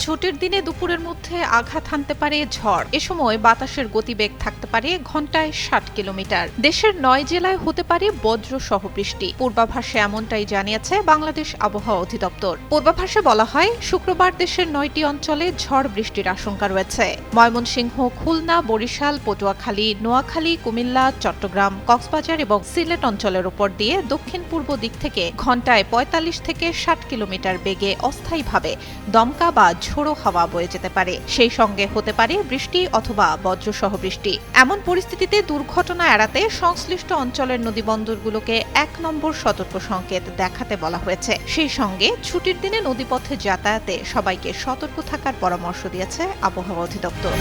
ছুটির দিনে দুপুরের মধ্যে আঘাত হানতে পারে ঝড়। এ সময় বাতাসের গতিবেগ থাকতে পারে ঘন্টায় ৬০ কিলোমিটার। দেশের ৯ জেলায় হতে পারে বজ্রসহ বৃষ্টি। পূর্বাভাসে এমনটাই জানিয়েছে বাংলাদেশ আবহাওয়া অধিদপ্তর। পূর্বাভাসে বলা হয়, শুক্রবার দেশের ৯টি অঞ্চলে ঝড় বৃষ্টির আশঙ্কা রয়েছে। ময়মনসিংহ, খুলনা, বরিশাল, পটুয়াখালী, নোয়াখালী, কুমিল্লা, চট্টগ্রাম, কক্সবাজার এবং সিলেট অঞ্চলের উপর দিয়ে দক্ষিণ পূর্ব দিক থেকে ঘন্টায় ৪৫ থেকে ৬০ কিলোমিটার বেগে অস্থায়ীভাবে দমকা বা ঝোড়ো হাওয়া বয়ে যেতে পারে। সেই সঙ্গে হতে পারে বৃষ্টি অথবা বজ্রসহ বৃষ্টি। এমন পরিস্থিতিতে দুর্ঘটনা এড়াতে সংশ্লিষ্ট অঞ্চলের নদীবন্দরগুলোকে ১ নম্বর সতর্ক সংকেত দেখাতে বলা হয়েছে। সেই সঙ্গে ছুটির দিনে নদীপথে যাতায়াতে সবাইকে সতর্ক থাকার পরামর্শ দিয়েছে আবহাওয়া অধিদপ্তর।